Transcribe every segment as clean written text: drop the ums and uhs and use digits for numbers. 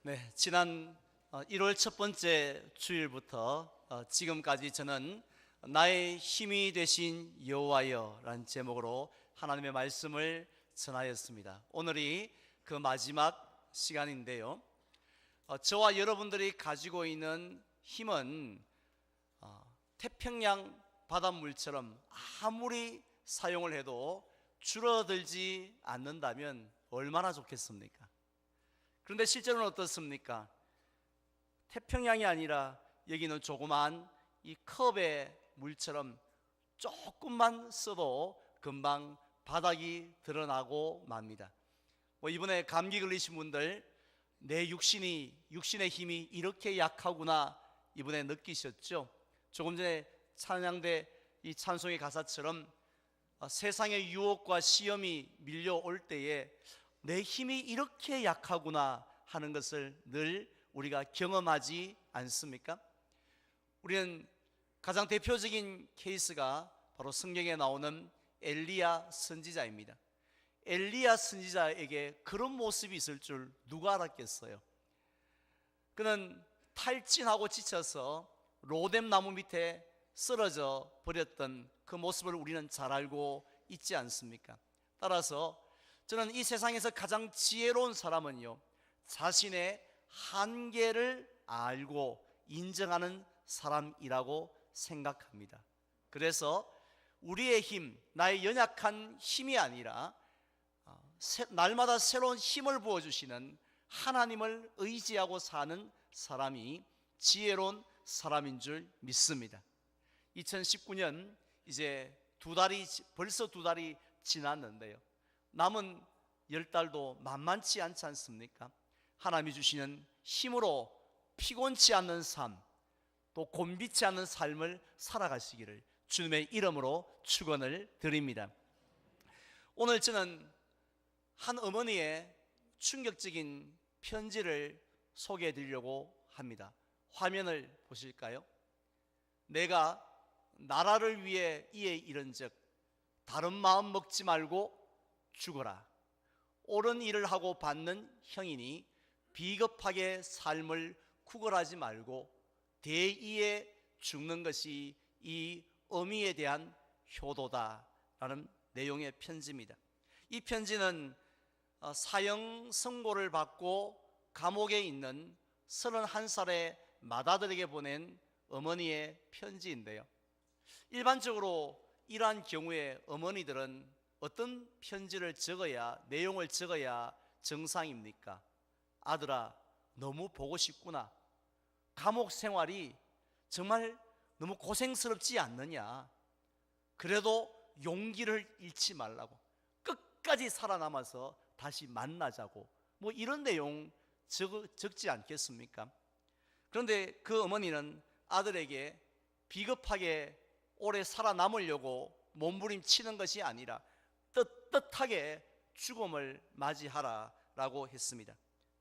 네, 지난 1월 첫 번째 주일부터 지금까지 저는 나의 힘이 되신 여호와여라는 제목으로 하나님의 말씀을 전하였습니다. 오늘이 그 마지막 시간인데요. 저와 여러분들이 가지고 있는 힘은 태평양 바닷물처럼 아무리 사용을 해도 줄어들지 않는다면 얼마나 좋겠습니까? 그런데 실제로는 어떻습니까? 태평양이 아니라 여기는 조그만 이 컵의 물처럼 조금만 써도 금방 바닥이 드러나고 맙니다. 이번에 감기 걸리신 분들, 내 육신의 힘이 이렇게 약하구나 이번에 느끼셨죠? 조금 전에 찬양대 이 찬송의 가사처럼 세상의 유혹과 시험이 밀려올 때에 내 힘이 이렇게 약하구나 하는 것을 늘 우리가 경험하지 않습니까? 우리는 가장 대표적인 케이스가 바로 성경에 나오는 엘리야 선지자입니다. 엘리야 선지자에게 그런 모습이 있을 줄 누가 알았겠어요? 그는 탈진하고 지쳐서 로뎀 나무 밑에 쓰러져 버렸던 그 모습을 우리는 잘 알고 있지 않습니까? 따라서 저는 이 세상에서 가장 지혜로운 사람은요, 자신의 한계를 알고 인정하는 사람이라고 생각합니다. 그래서 우리의 힘, 나의 연약한 힘이 아니라 날마다 새로운 힘을 부어주시는 하나님을 의지하고 사는 사람이 지혜로운 사람인 줄 믿습니다. 2019년 이제 벌써 두 달이 지났는데요, 남은 10달도 만만치 않지 않습니까? 하나님이 주시는 힘으로 피곤치 않는 삶, 또 곤비치 않는 삶을 살아가시기를 주님의 이름으로 축원을 드립니다. 오늘 저는 한 어머니의 충격적인 편지를 소개해 드리려고 합니다. 화면을 보실까요? 내가 나라를 위해 이에 이른즉 다른 마음 먹지 말고 죽어라. 옳은 일을 하고 받는 형이니 비겁하게 삶을 구걸하지 말고 대의에 죽는 것이 이 어미에 대한 효도다라는 내용의 편지입니다. 이 편지는 사형 선고를 받고 감옥에 있는 31살의 맏아들에게 보낸 어머니의 편지인데요, 일반적으로 이러한 경우에 어머니들은 어떤 편지를 적어야, 내용을 적어야 정상입니까? 아들아, 너무 보고 싶구나. 감옥 생활이 정말 너무 고생스럽지 않느냐. 그래도 용기를 잃지 말라고, 끝까지 살아남아서 다시 만나자고, 이런 내용 적지 않겠습니까? 그런데 그 어머니는 아들에게 비겁하게 오래 살아남으려고 몸부림치는 것이 아니라 떳떳하게 죽음을 맞이하라 라고 했습니다.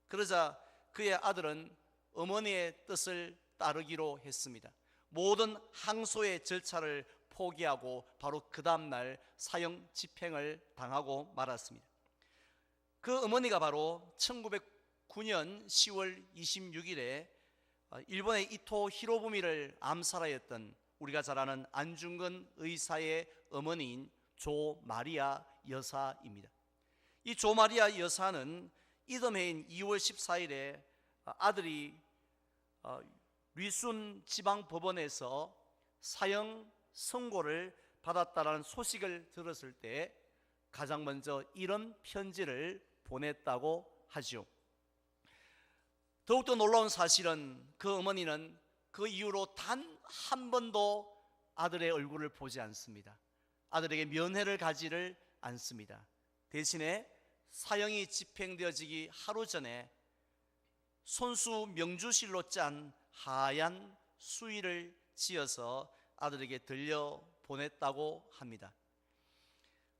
그러자 그의 아들은 어머니의 뜻을 따르기로 했습니다. 모든 항소의 절차를 포기하고 바로 그 다음날 사형 집행을 당하고 말았습니다. 그 어머니가 바로 1909년 10월 26일에 일본의 이토 히로부미를 암살하였던 우리가 잘 아는 안중근 의사의 어머니인 조 마리아 여사입니다. 이 조 마리아 여사는 이듬해인 2월 14일에 아들이 리순 지방법원에서 사형 선고를 받았다는 소식을 들었을 때 가장 먼저 이런 편지를 보냈다고 하죠. 더욱더 놀라운 사실은 그 어머니는 그 이후로 단 한 번도 아들의 얼굴을 보지 않습니다. 아들에게 면회를 가지를 않습니다. 대신에 사형이 집행되어지기 하루 전에 손수 명주실로 짠 하얀 수의를 지어서 아들에게 들려 보냈다고 합니다.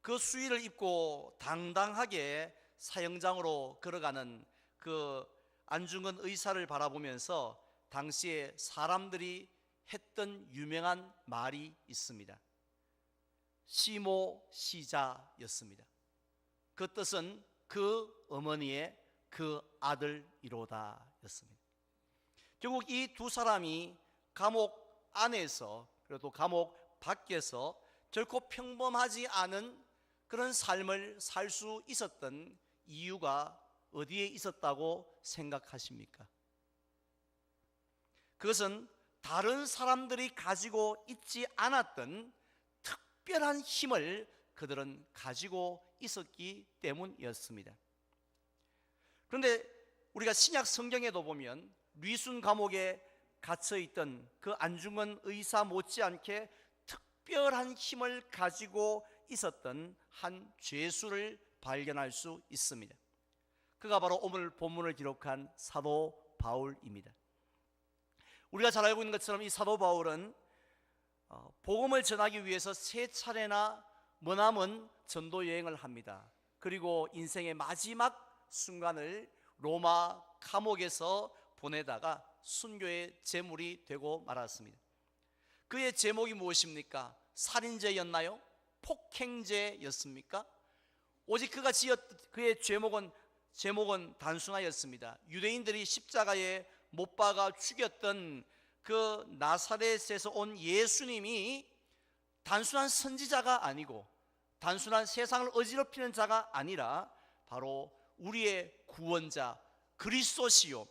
그 수의를 입고 당당하게 사형장으로 걸어가는 그 안중근 의사를 바라보면서 당시에 사람들이 했던 유명한 말이 있습니다. 시모시자였습니다. 그 뜻은 그 어머니의 그 아들이로다 사람이었습니다. 결국 이 두 사람이 감옥 안에서 그리고 또 감옥 밖에서 결코 평범하지 않은 그런 삶을 살 수 있었던 이유가 어디에 있었다고 생각하십니까? 그것은 다른 사람들이 가지고 있지 않았던 특별한 힘을 그들은 가지고 있었기 때문이었습니다. 그런데 우리가 신약 성경에도 보면 리순 감옥에 갇혀있던 그 안중근 의사 못지않게 특별한 힘을 가지고 있었던 한 죄수를 발견할 수 있습니다. 그가 바로 오늘 본문을 기록한 사도 바울입니다. 우리가 잘 알고 있는 것처럼 이 사도 바울은 복음을 전하기 위해서 3차례나 머나먼 전도 여행을 합니다. 그리고 인생의 마지막 순간을 로마 감옥에서 보내다가 순교의 제물이 되고 말았습니다. 그의 제목이 무엇입니까? 살인죄였나요? 폭행죄였습니까? 오직 그가 그의 제목은 단순하였습니다. 유대인들이 십자가에 못 박아 죽였던 그 나사렛에서 온 예수님이 단순한 선지자가 아니고 단순한 세상을 어지럽히는 자가 아니라 바로 우리의 구원자 그리스도시요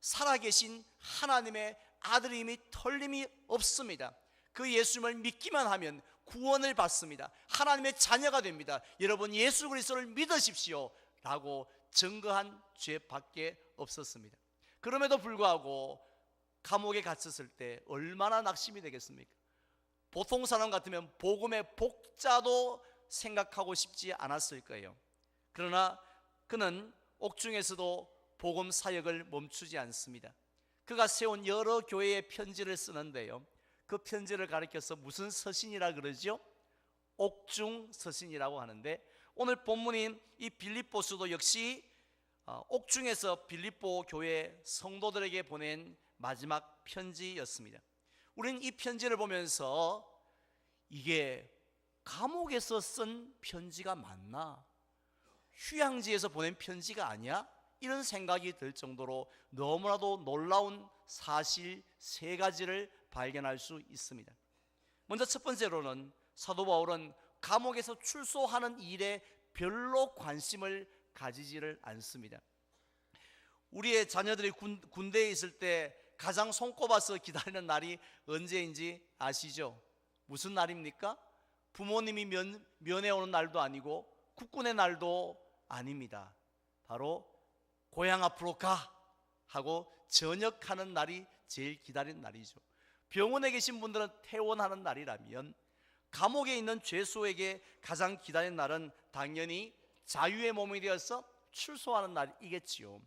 살아계신 하나님의 아들임이 틀림이 없습니다. 그 예수님을 믿기만 하면 구원을 받습니다. 하나님의 자녀가 됩니다. 여러분 예수 그리스도를 믿으십시오 라고 증거한 죄밖에 없었습니다. 그럼에도 불구하고 감옥에 갇혔을 때 얼마나 낙심이 되겠습니까? 보통 사람 같으면 복음의 복자도 생각하고 싶지 않았을 거예요. 그러나 그는 옥중에서도 복음 사역을 멈추지 않습니다. 그가 세운 여러 교회에 편지를 쓰는데요, 그 편지를 가리켜서 무슨 서신이라 그러죠? 옥중 서신이라고 하는데, 오늘 본문인 이 빌립보서도 역시 옥중에서 빌립보 교회 성도들에게 보낸 마지막 편지였습니다. 우리는 이 편지를 보면서 이게 감옥에서 쓴 편지가 맞나? 휴양지에서 보낸 편지가 아니야? 이런 생각이 들 정도로 너무나도 놀라운 사실 3가지를 발견할 수 있습니다. 먼저 첫 번째로는 사도 바울은 감옥에서 출소하는 일에 별로 관심을 가지지를 않습니다. 우리의 자녀들이 군대에 있을 때 가장 손꼽아서 기다리는 날이 언제인지 아시죠? 무슨 날입니까? 부모님이 면회 오는 날도 아니고 국군의 날도 아닙니다. 바로 고향 앞으로 가 하고 전역하는 날이 제일 기다리는 날이죠. 병원에 계신 분들은 퇴원하는 날이라면 감옥에 있는 죄수에게 가장 기다리는 날은 당연히 자유의 몸이 되어서 출소하는 날이겠지요.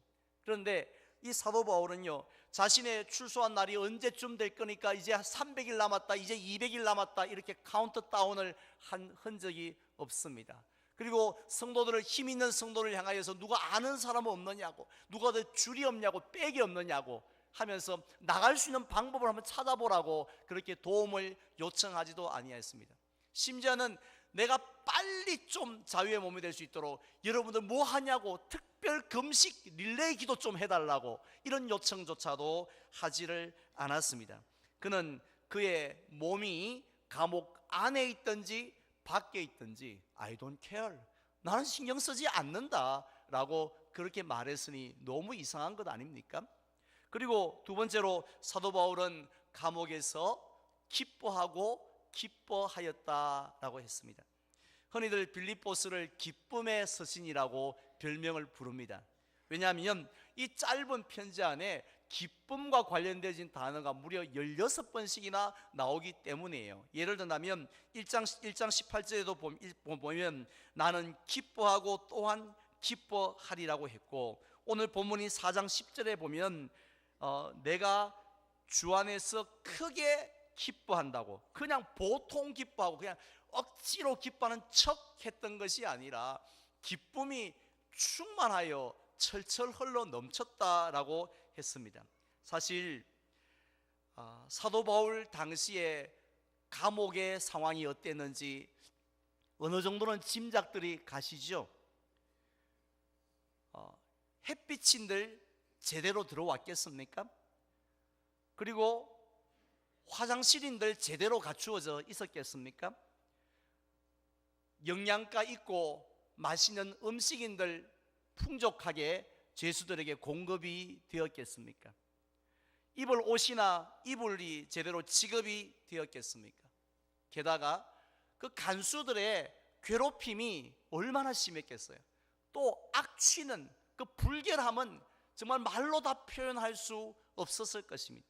그런데 이 사도 바울은요, 자신의 출소한 날이 언제쯤 될 거니까 이제 300일 남았다, 이제 200일 남았다 이렇게 카운트다운을 한 흔적이 없습니다. 그리고 성도들을, 힘 있는 성도를 향하여서 누가 아는 사람은 없느냐고, 누가 더 줄이 없냐고, 백이 없느냐고 하면서 나갈 수 있는 방법을 한번 찾아보라고 그렇게 도움을 요청하지도 아니했습니다. 심지어는 내가 빨리 좀 자유의 몸이 될 수 있도록 여러분들 뭐 하냐고, 특별 금식 릴레이 기도 좀 해달라고 이런 요청조차도 하지를 않았습니다. 그는 그의 몸이 감옥 안에 있든지 밖에 있든지 I don't care, 나는 신경 쓰지 않는다 라고 그렇게 말했으니 너무 이상한 것 아닙니까? 그리고 두 번째로 사도 바울은 감옥에서 기뻐하고 기뻐하였다라고 했습니다. 흔히들 빌립보서를 기쁨의 서신이라고 별명을 부릅니다. 왜냐하면 이 짧은 편지 안에 기쁨과 관련된 단어가 무려 16번씩이나 나오기 때문이에요. 예를 들면 1장 18절에도 보면 나는 기뻐하고 또한 기뻐하리라고 했고, 오늘 본문이 4장 10절에 보면 내가 주 안에서 크게 기뻐한다고, 그냥 보통 기뻐하고 그냥 억지로 기뻐하는 척 했던 것이 아니라 기쁨이 충만하여 철철 흘러 넘쳤다라고 했습니다. 사실 사도 바울 당시에 감옥의 상황이 어땠는지 어느 정도는 짐작들이 가시죠. 햇빛인들 제대로 들어왔겠습니까? 그리고 화장실인들 제대로 갖추어져 있었겠습니까? 영양가 있고 맛있는 음식인들 풍족하게 죄수들에게 공급이 되었겠습니까? 입을 옷이나 이불이 제대로 지급이 되었겠습니까? 게다가 그 간수들의 괴롭힘이 얼마나 심했겠어요. 또 악취는, 그 불결함은 정말 말로 다 표현할 수 없었을 것입니다.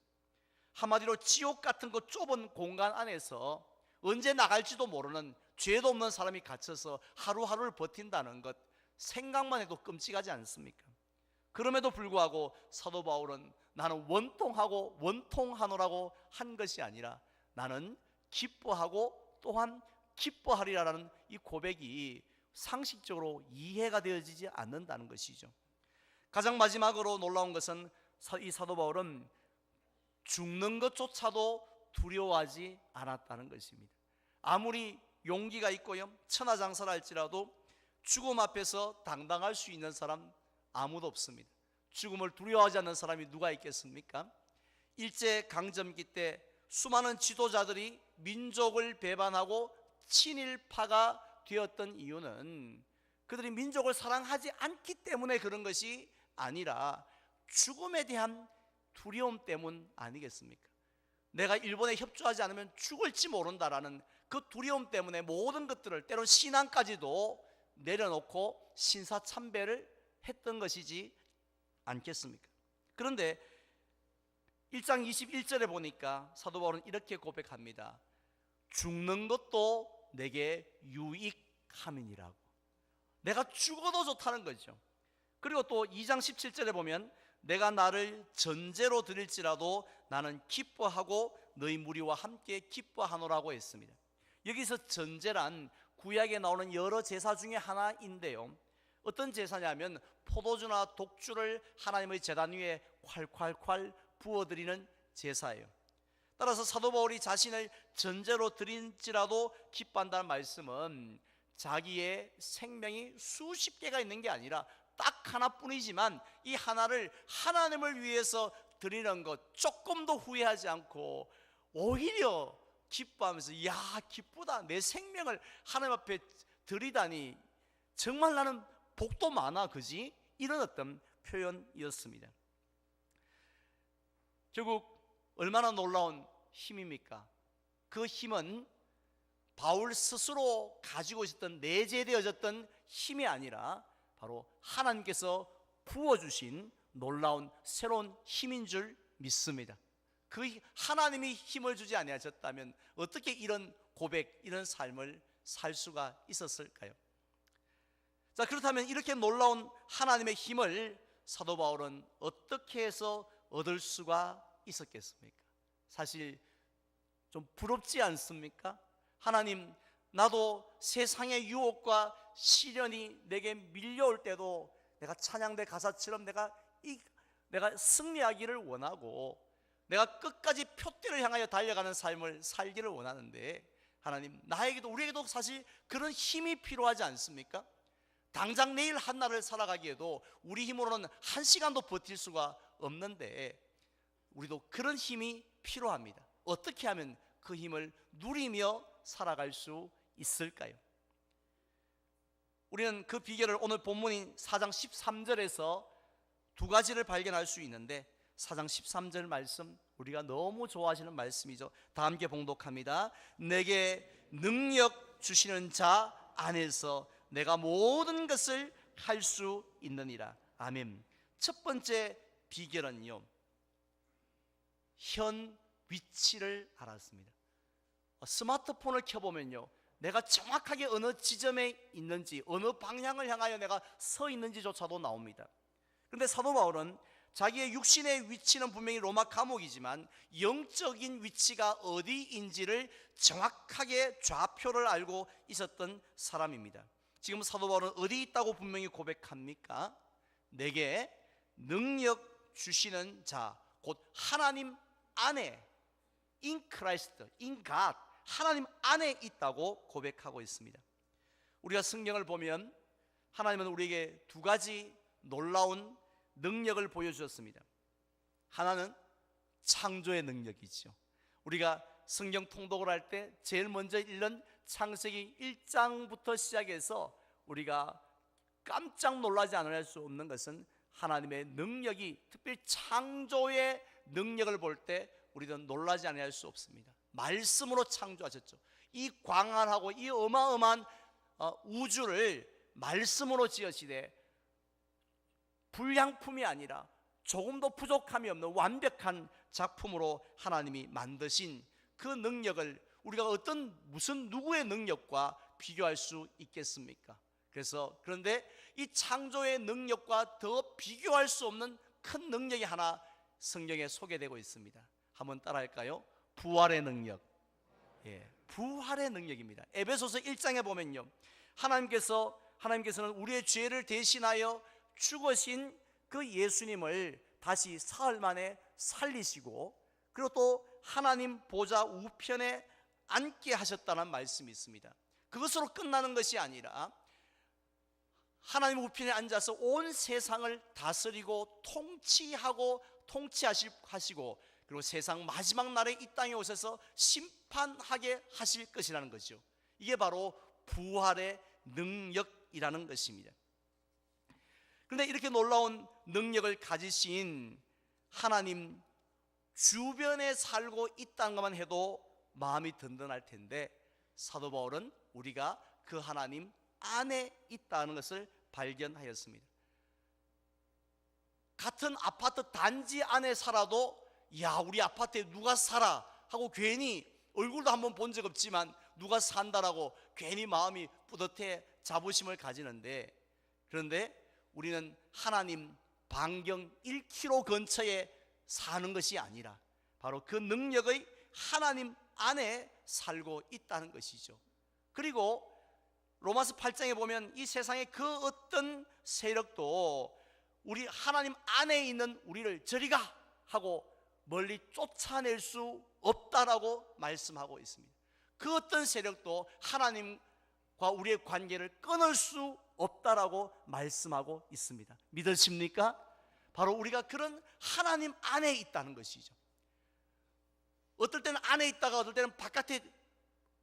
한마디로 지옥 같은 그 좁은 공간 안에서 언제 나갈지도 모르는 죄도 없는 사람이 갇혀서 하루하루를 버틴다는 것, 생각만 해도 끔찍하지 않습니까? 그럼에도 불구하고 사도 바울은 나는 원통하고 원통하노라고 한 것이 아니라 나는 기뻐하고 또한 기뻐하리라라는 이 고백이 상식적으로 이해가 되어지지 않는다는 것이죠. 가장 마지막으로 놀라운 것은 이 사도 바울은 죽는 것조차도 두려워하지 않았다는 것입니다. 아무리 용기가 있고요, 천하장사를 할지라도 죽음 앞에서 당당할 수 있는 사람 아무도 없습니다. 죽음을 두려워하지 않는 사람이 누가 있겠습니까? 일제강점기 때 수많은 지도자들이 민족을 배반하고 친일파가 되었던 이유는 그들이 민족을 사랑하지 않기 때문에 그런 것이 아니라 죽음에 대한 두려움 때문 아니겠습니까? 내가 일본에 협조하지 않으면 죽을지 모른다라는 그 두려움 때문에 모든 것들을, 때론 신앙까지도 내려놓고 신사참배를 했던 것이지 않겠습니까? 그런데 1장 21절에 보니까 사도 바울은 이렇게 고백합니다. 죽는 것도 내게 유익함이니라고. 내가 죽어도 좋다는 거죠. 그리고 또 2장 17절에 보면 내가 나를 전제로 드릴지라도 나는 기뻐하고 너희 무리와 함께 기뻐하노라고 했습니다. 여기서 전제란 구약에 나오는 여러 제사 중에 하나인데요, 어떤 제사냐면 포도주나 독주를 하나님의 제단 위에 콸콸콸 부어드리는 제사예요. 따라서 사도 바울이 자신을 전제로 드린지라도 기뻐한다는 말씀은 자기의 생명이 수십 개가 있는 게 아니라 딱 하나뿐이지만 이 하나를 하나님을 위해서 드리는 것 조금도 후회하지 않고 오히려 기뻐하면서, 야, 기쁘다, 내 생명을 하나님 앞에 드리다니 정말 나는 복도 많아, 그지? 이런 어떤 표현이었습니다. 결국 얼마나 놀라운 힘입니까? 그 힘은 바울 스스로 가지고 있었던, 내재되어졌던 힘이 아니라 바로 하나님께서 부어주신 놀라운 새로운 힘인 줄 믿습니다. 그 하나님이 힘을 주지 아니하셨다면 어떻게 이런 고백, 이런 삶을 살 수가 있었을까요? 자, 그렇다면 이렇게 놀라운 하나님의 힘을 사도 바울은 어떻게 해서 얻을 수가 있었겠습니까? 사실 좀 부럽지 않습니까? 하나님, 나도 세상의 유혹과 시련이 내게 밀려올 때도 내가 찬양대 가사처럼 내가 승리하기를 원하고 내가 끝까지 표대를 향하여 달려가는 삶을 살기를 원하는데, 하나님, 나에게도, 우리에게도 사실 그런 힘이 필요하지 않습니까? 당장 내일 한날을 살아가기에도 우리 힘으로는 한 시간도 버틸 수가 없는데 우리도 그런 힘이 필요합니다. 어떻게 하면 그 힘을 누리며 살아갈 수 있을까요? 우리는 그 비결을 오늘 본문인 4장 13절에서 두 가지를 발견할 수 있는데, 4장 13절 말씀, 우리가 너무 좋아하시는 말씀이죠. 다 함께 봉독합니다. 내게 능력 주시는 자 안에서 내가 모든 것을 할 수 있느니라. 아멘. 첫 번째 비결은요, 현 위치를 알았습니다. 스마트폰을 켜보면요, 내가 정확하게 어느 지점에 있는지, 어느 방향을 향하여 내가 서 있는지조차도 나옵니다. 그런데 사도 바울은 자기의 육신의 위치는 분명히 로마 감옥이지만 영적인 위치가 어디인지를 정확하게 좌표를 알고 있었던 사람입니다. 지금 사도 바울은 어디 있다고 분명히 고백합니까? 내게 능력 주시는 자, 곧 하나님 안에, in Christ, in God, 하나님 안에 있다고 고백하고 있습니다. 우리가 성경을 보면 하나님은 우리에게 두 가지 놀라운 능력을 보여주셨습니다. 하나는 창조의 능력이죠. 우리가 성경 통독을 할 때 제일 먼저 읽는 창세기 1장부터 시작해서 우리가 깜짝 놀라지 않을 수 없는 것은 하나님의 능력이, 특별히 창조의 능력을 볼 때 우리는 놀라지 않을 수 없습니다. 말씀으로 창조하셨죠. 이 광활하고 이 어마어마한 우주를 말씀으로 지으시되 불량품이 아니라 조금도 부족함이 없는 완벽한 작품으로 하나님이 만드신 그 능력을 우리가 무슨 누구의 능력과 비교할 수 있겠습니까? 그런데 이 창조의 능력과 더 비교할 수 없는 큰 능력이 하나 성경에 소개되고 있습니다. 한번 따라할까요? 부활의 능력. 부활의 능력입니다. 에베소서 1장에 보면요, 하나님께서는 우리의 죄를 대신하여 죽으신 그 예수님을 다시 사흘 만에 살리시고, 그리고 또 하나님 보좌 우편에 앉게 하셨다는 말씀이 있습니다. 그것으로 끝나는 것이 아니라 하나님 우편에 앉아서 온 세상을 다스리고 통치하시고, 그리고 세상 마지막 날에 이 땅에 오셔서 심판하게 하실 것이라는 것이죠. 이게 바로 부활의 능력이라는 것입니다. 그런데 이렇게 놀라운 능력을 가지신 하나님 주변에 살고 있다는 것만 해도 마음이 든든할 텐데, 사도 바울은 우리가 그 하나님 안에 있다는 것을 발견하였습니다. 같은 아파트 단지 안에 살아도 야, 우리 아파트에 누가 살아 하고 괜히 얼굴도 한번 본 적 없지만 누가 산다라고 괜히 마음이 뿌듯해 자부심을 가지는데, 그런데 우리는 하나님 반경 1km 근처에 사는 것이 아니라 바로 그 능력의 하나님 안에 살고 있다는 것이죠. 그리고 로마서 8장에 보면 이 세상의 그 어떤 세력도 우리 하나님 안에 있는 우리를 저리 가 하고 멀리 쫓아낼 수 없다라고 말씀하고 있습니다. 그 어떤 세력도 하나님과 우리의 관계를 끊을 수 없다라고 말씀하고 있습니다. 믿으십니까? 바로 우리가 그런 하나님 안에 있다는 것이죠. 어떨 때는 안에 있다가 어떨 때는 바깥에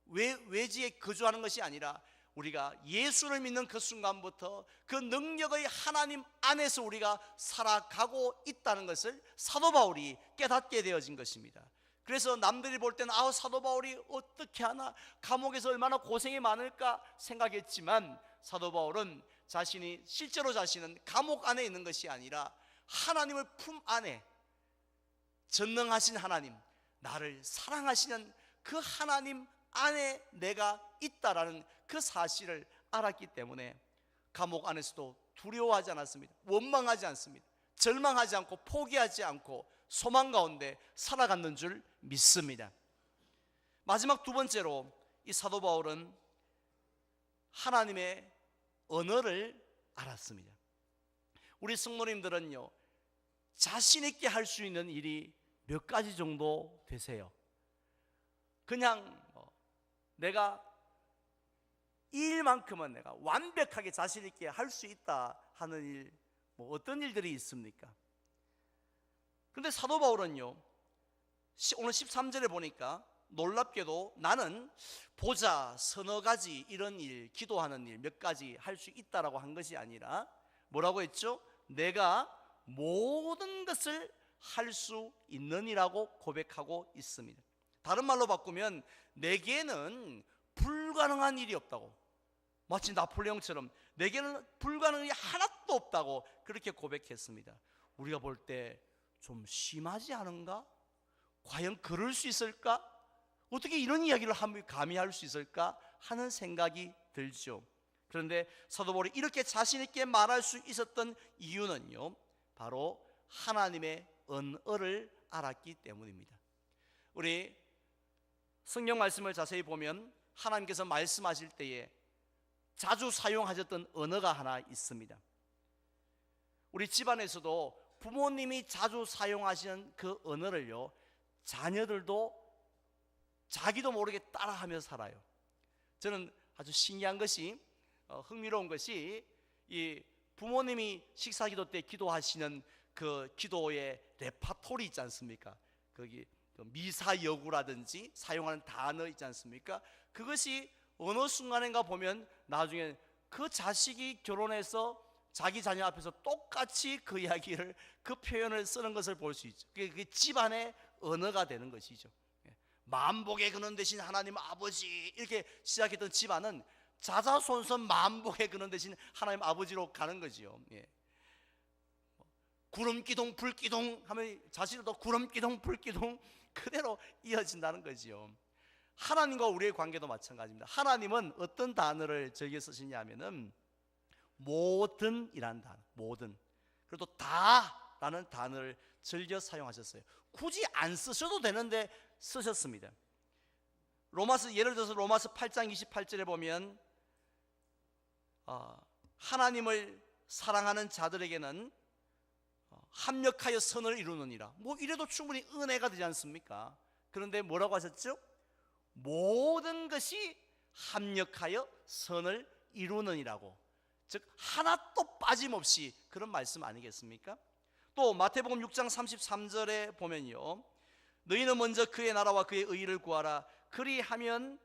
외지에 거주하는 것이 아니라 우리가 예수를 믿는 그 순간부터 그 능력의 하나님 안에서 우리가 살아가고 있다는 것을 사도 바울이 깨닫게 되어진 것입니다. 그래서 남들이 볼 때는 사도 바울이 어떻게 하나, 감옥에서 얼마나 고생이 많을까 생각했지만, 사도 바울은 실제로 자신은 감옥 안에 있는 것이 아니라 하나님의 품 안에, 전능하신 하나님, 나를 사랑하시는 그 하나님 안에 내가 있다라는 그 사실을 알았기 때문에 감옥 안에서도 두려워하지 않았습니다. 원망하지 않습니다. 절망하지 않고 포기하지 않고 소망 가운데 살아갔는 줄 믿습니다. 마지막 두 번째로 이 사도 바울은 하나님의 언어를 알았습니다. 우리 성도님들은요, 자신 있게 할 수 있는 일이 몇 가지 정도 되세요? 그냥 내가 이 일만큼은 내가 완벽하게 자신 있게 할 수 있다 하는 일, 어떤 일들이 있습니까? 그런데 사도 바울은요, 오늘 13절에 보니까 놀랍게도 나는 보자 서너 가지 이런 일, 기도하는 일 몇 가지 할 수 있다라고 한 것이 아니라 뭐라고 했죠? 내가 모든 것을 할 수 있느니라고 고백하고 있습니다. 다른 말로 바꾸면 내게는 불가능한 일이 없다고, 마치 나폴레옹처럼 내게는 불가능한 일이 하나도 없다고 그렇게 고백했습니다. 우리가 볼 때 좀 심하지 않은가? 과연 그럴 수 있을까? 어떻게 이런 이야기를 감히 할 수 있을까 하는 생각이 들죠. 그런데 사도 바울이 이렇게 자신 있게 말할 수 있었던 이유는요, 바로 하나님의 언어를 알았기 때문입니다. 우리 성경 말씀을 자세히 보면 하나님께서 말씀하실 때에 자주 사용하셨던 언어가 하나 있습니다. 우리 집안에서도 부모님이 자주 사용하시는 그 언어를요, 자녀들도 자기도 모르게 따라하며 살아요. 저는 아주 신기한 것이, 흥미로운 것이 이 부모님이 식사기도 때 기도하시는 그 기도의 레파토리 있지 않습니까? 거기 미사여구라든지 사용하는 단어 있지 않습니까? 그것이 어느 순간인가 보면 나중에 그 자식이 결혼해서 자기 자녀 앞에서 똑같이 그 이야기를, 그 표현을 쓰는 것을 볼 수 있죠. 그게 집안의 언어가 되는 것이죠. 만복의 근원 되신 하나님 아버지, 이렇게 시작했던 집안은 자자손손 만복의 근원 되신 하나님 아버지로 가는 거지요. 구름기둥 불기둥 하면 자식들도 구름기둥 불기둥 그대로 이어진다는 거지요. 하나님과 우리의 관계도 마찬가지입니다. 하나님은 어떤 단어를 즐겨 쓰시냐 하면은 모든이라는 단어, 모든, 그리고 또 다라는 단어를 즐겨 사용하셨어요. 굳이 안 쓰셔도 되는데 쓰셨습니다. 예를 들어서 로마서 8장 28절에 보면 하나님을 사랑하는 자들에게는 합력하여 선을 이루느니라. 뭐 이래도 충분히 은혜가 되지 않습니까? 그런데 뭐라고 하셨죠? 모든 것이 합력하여 선을 이루느니라고. 즉 하나도 빠짐없이, 그런 말씀 아니겠습니까? 또 마태복음 6장 33절에 보면요, 너희는 먼저 그의 나라와 그의 의를 구하라. 그리하면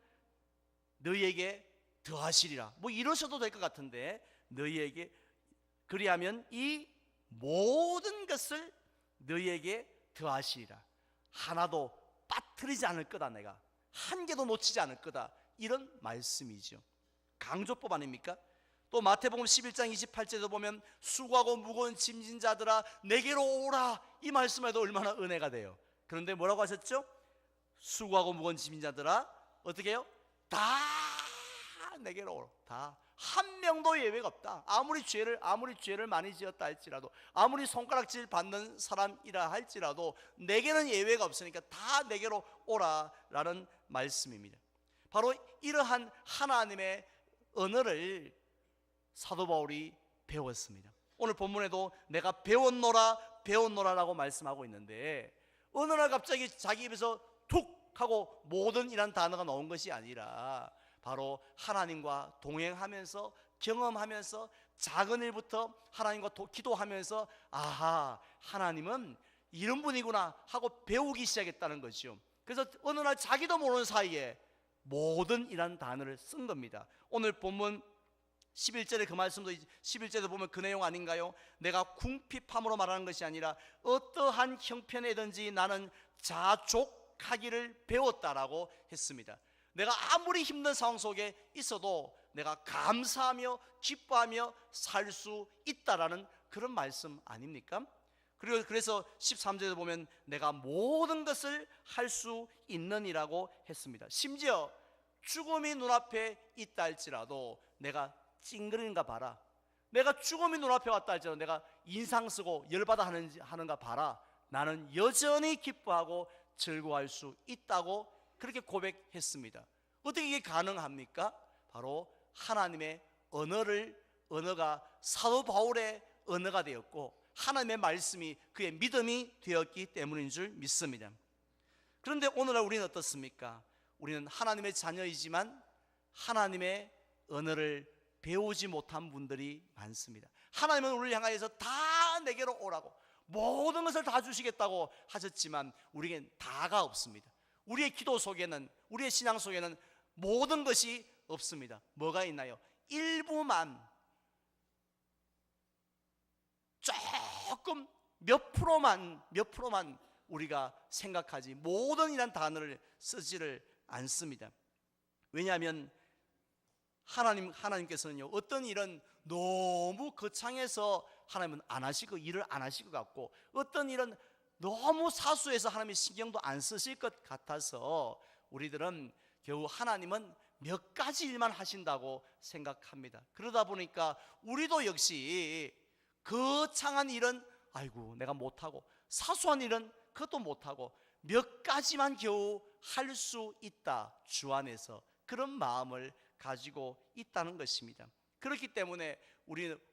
너희에게 더하시리라. 뭐 이러셔도 될 것 같은데, 너희에게, 그리하면 이 모든 것을 너희에게 더하시리라. 하나도 빠뜨리지 않을 거다, 내가 한 개도 놓치지 않을 거다, 이런 말씀이죠. 강조법 아닙니까? 또 마태복음 11장 28절에도 보면 수고하고 무거운 짐진 자들아 내게로 오라, 이 말씀에도 얼마나 은혜가 돼요. 그런데 뭐라고 하셨죠? 수고하고 무거운 짐진 자들아 어떻게 해요? 다 내게로 오라. 다, 한 명도 예외가 없다. 아무리 죄를 많이 지었다 할지라도, 아무리 손가락질 받는 사람이라 할지라도 내게는 예외가 없으니까 다 내게로 오라라는 말씀입니다. 바로 이러한 하나님의 언어를 사도 바울이 배웠습니다. 오늘 본문에도 내가 배웠노라라고 말씀하고 있는데, 어느 날 갑자기 자기 입에서 툭 하고 모든이란 단어가 나온 것이 아니라 바로 하나님과 동행하면서, 경험하면서, 작은 일부터 하나님과 기도하면서 아하, 하나님은 이런 분이구나 하고 배우기 시작했다는 것이죠. 그래서 어느 날 자기도 모르는 사이에 모든이란 단어를 쓴 겁니다. 오늘 본문 11절에 그 말씀도 11절에 보면 그 내용 아닌가요? 내가 궁핍함으로 말하는 것이 아니라 어떠한 형편이든지 나는 자족하기를 배웠다라고 했습니다. 내가 아무리 힘든 상황 속에 있어도 내가 감사하며 기뻐하며 살 수 있다라는 그런 말씀 아닙니까? 그리고 그래서 13절에 보면 내가 모든 것을 할 수 있느니라고 했습니다. 심지어 죽음이 눈앞에 있다 할지라도 내가 찡그리는가 봐라, 내가 죽음이 눈앞에 왔다 할지라도 내가 인상 쓰고 열받아 하는가 봐라, 나는 여전히 기뻐하고 즐거워할 수 있다고 그렇게 고백했습니다. 어떻게 이게 가능합니까? 바로 하나님의 언어가 사도 바울의 언어가 되었고 하나님의 말씀이 그의 믿음이 되었기 때문인 줄 믿습니다. 그런데 오늘날 우리는 어떻습니까? 우리는 하나님의 자녀이지만 하나님의 언어를 배우지 못한 분들이 많습니다. 하나님은 우리를 향하여서 다 내게로 오라고, 모든 것을 다 주시겠다고 하셨지만 우리에겐 다가 없습니다. 우리의 기도 속에는, 우리의 신앙 속에는 모든 것이 없습니다. 뭐가 있나요? 일부만, 조금 몇 프로만 우리가 생각하지 모든이란 단어를 쓰지를 않습니다. 왜냐하면 하나님께서는요, 어떤 일은 너무 거창해서 하나님은 일을 안 하실 것 같고, 어떤 일은 너무 사소해서 하나님이 신경도 안 쓰실 것 같아서 우리들은 겨우 하나님은 몇 가지 일만 하신다고 생각합니다. 그러다 보니까 우리도 역시 거창한 일은 아이고 내가 못하고, 사소한 일은 그것도 못하고, 몇 가지만 겨우 할 수 있다, 주 안에서 그런 마음을 가지고 있다는 것입니다. 그렇기 때문에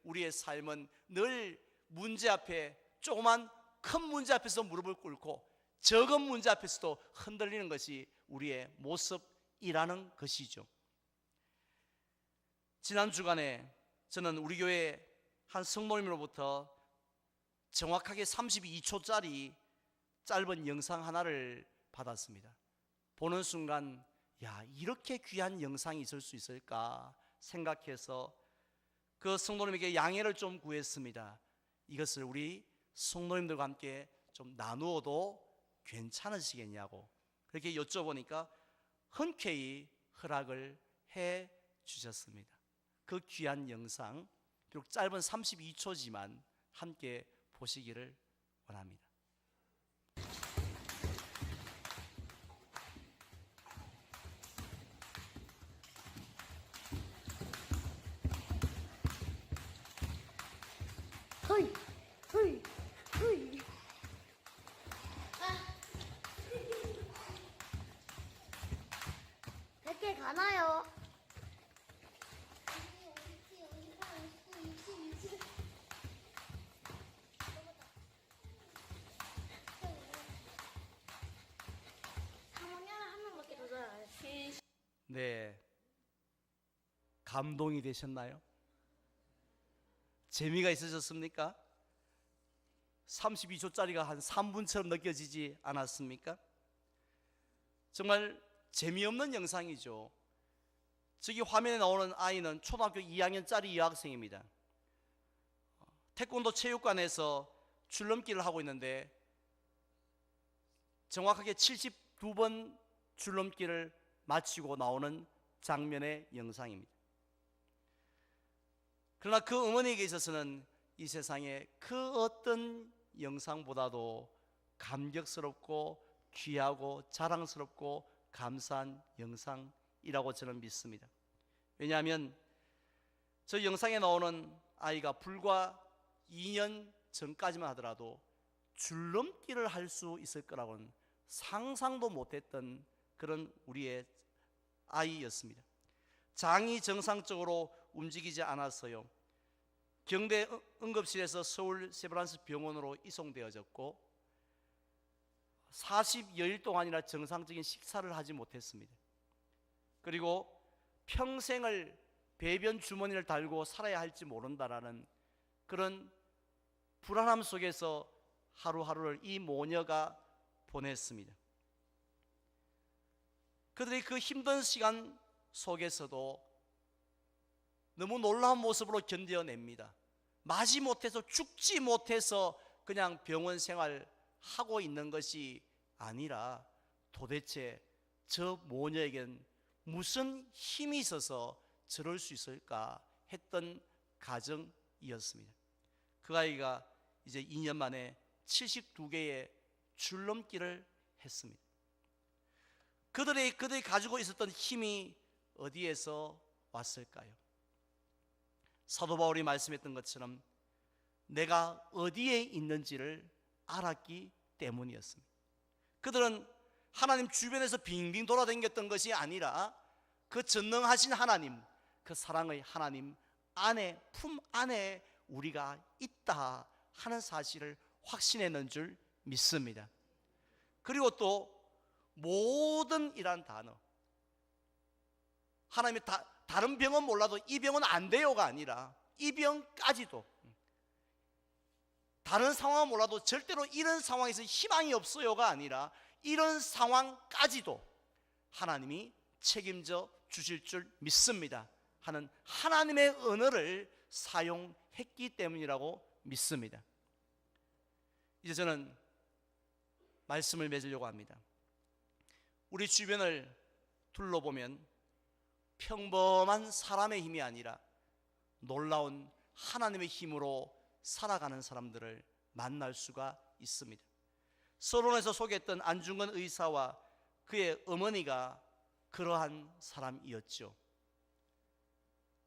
우리의 삶은 늘 문제 앞에, 조그만 큰 문제 앞에서 무릎을 꿇고 적은 문제 앞에서도 흔들리는 것이 우리의 모습이라는 것이죠. 지난 주간에 저는 우리 교회 한 성모님으로부터 정확하게 32초짜리 짧은 영상 하나를 받았습니다. 보는 순간 야, 이렇게 귀한 영상이 있을 수 있을까 생각해서 그 성도님에게 양해를 좀 구했습니다. 이것을 우리 성도님들과 함께 좀 나누어도 괜찮으시겠냐고 그렇게 여쭤보니까 흔쾌히 허락을 해 주셨습니다. 그 귀한 영상, 비록 짧은 32초지만 함께 보시기를 원합니다. 헐, 헐, 헐. 아. 100개 가나요? 한 명밖에 더 잘안 해. 네, 감동이 되셨나요? 재미가 있으셨습니까? 32초짜리가 한 3분처럼 느껴지지 않았습니까? 정말 재미없는 영상이죠. 저기 화면에 나오는 아이는 초등학교 2학년짜리 여학생입니다. 태권도 체육관에서 줄넘기를 하고 있는데 정확하게 72번 줄넘기를 마치고 나오는 장면의 영상입니다. 그러나 그 어머니에게 있어서는 이 세상에 그 어떤 영상보다도 감격스럽고 귀하고 자랑스럽고 감사한 영상이라고 저는 믿습니다. 왜냐하면 저 영상에 나오는 아이가 불과 2년 전까지만 하더라도 줄넘기를 할 수 있을 거라고는 상상도 못했던 그런 우리의 아이였습니다. 장이 정상적으로 움직이지 않았어요. 경대 응급실에서 서울 세브란스 병원으로 이송되어졌고 40여일 동안이나 정상적인 식사를 하지 못했습니다. 그리고 평생을 배변 주머니를 달고 살아야 할지 모른다라는 그런 불안함 속에서 하루하루를 이 모녀가 보냈습니다. 그들이 그 힘든 시간 속에서도 너무 놀라운 모습으로 견뎌냅니다. 마지못해서 죽지 못해서 그냥 병원 생활하고 있는 것이 아니라 도대체 저 모녀에겐 무슨 힘이 있어서 저럴 수 있을까 했던 가정이었습니다. 그 아이가 이제 2년 만에 72개의 줄넘기를 했습니다. 그들이 가지고 있었던 힘이 어디에서 왔을까요? 사도 바울이 말씀했던 것처럼 내가 어디에 있는지를 알았기 때문이었습니다. 그들은 하나님 주변에서 빙빙 돌아다녔던 것이 아니라 그 전능하신 하나님, 그 사랑의 하나님 안에, 품 안에 우리가 있다 하는 사실을 확신했는 줄 믿습니다. 그리고 또 모든 이란 단어, 하나님이 다른 병은 몰라도 이 병은 안 돼요가 아니라 이 병까지도, 다른 상황은 몰라도 절대로 이런 상황에서 희망이 없어요가 아니라 이런 상황까지도 하나님이 책임져 주실 줄 믿습니다 하는 하나님의 언어를 사용했기 때문이라고 믿습니다. 이제 저는 말씀을 맺으려고 합니다. 우리 주변을 둘러보면 평범한 사람의 힘이 아니라 놀라운 하나님의 힘으로 살아가는 사람들을 만날 수가 있습니다. 서론에서 소개했던 안중근 의사와 그의 어머니가 그러한 사람이었죠.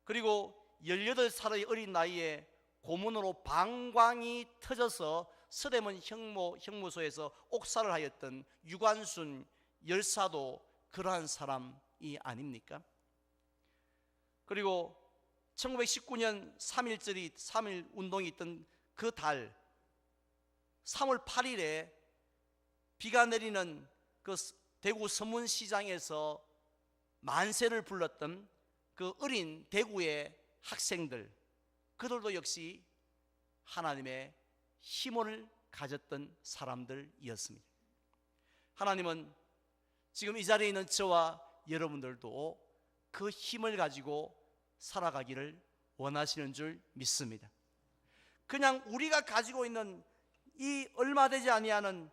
그리고 18살의 어린 나이에 고문으로 방광이 터져서 서대문 형무소에서 옥살을 하였던 유관순 열사도 그러한 사람이 아닙니까? 그리고 1919년 3.1 운동이 있던 그 달 3월 8일에 비가 내리는 그 대구 서문시장에서 만세를 불렀던 그 어린 대구의 학생들, 그들도 역시 하나님의 힘을 가졌던 사람들이었습니다. 하나님은 지금 이 자리에 있는 저와 여러분들도 그 힘을 가지고 살아가기를 원하시는 줄 믿습니다. 그냥 우리가 가지고 있는 이 얼마 되지 아니하는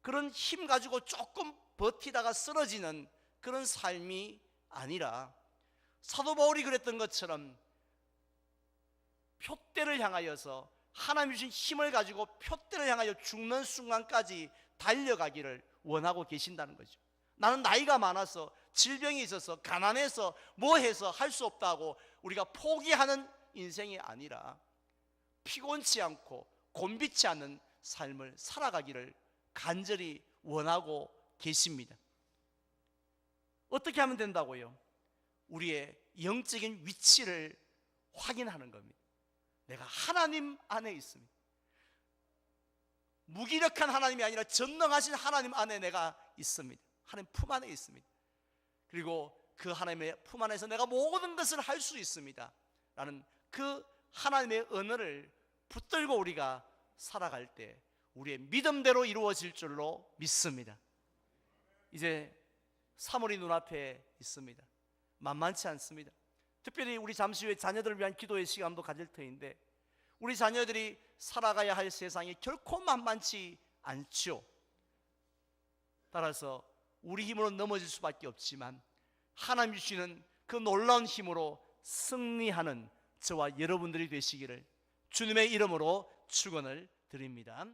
그런 힘 가지고 조금 버티다가 쓰러지는 그런 삶이 아니라 사도 바울이 그랬던 것처럼 표대를 향하여서 하나님이 주신 힘을 가지고 표대를 향하여 죽는 순간까지 달려가기를 원하고 계신다는 거죠. 나는 나이가 많아서 질병이 있어서 가난해서 뭐 해서 할 수 없다고 우리가 포기하는 인생이 아니라 피곤치 않고 곤비치 않는 삶을 살아가기를 간절히 원하고 계십니다. 어떻게 하면 된다고요? 우리의 영적인 위치를 확인하는 겁니다. 내가 하나님 안에 있습니다. 무기력한 하나님이 아니라 전능하신 하나님 안에 내가 있습니다. 하나님 품 안에 있습니다. 그리고 그 하나님의 품 안에서 내가 모든 것을 할 수 있습니다 라는 그 하나님의 언어를 붙들고 우리가 살아갈 때 우리의 믿음대로 이루어질 줄로 믿습니다. 이제 3월이 눈앞에 있습니다. 만만치 않습니다. 특별히 우리 잠시 후에 자녀들을 위한 기도의 시간도 가질 터인데 우리 자녀들이 살아가야 할 세상이 결코 만만치 않죠. 따라서 우리 힘으로 넘어질 수밖에 없지만 하나님이 주시는 그 놀라운 힘으로 승리하는 저와 여러분들이 되시기를 주님의 이름으로 축원을 드립니다.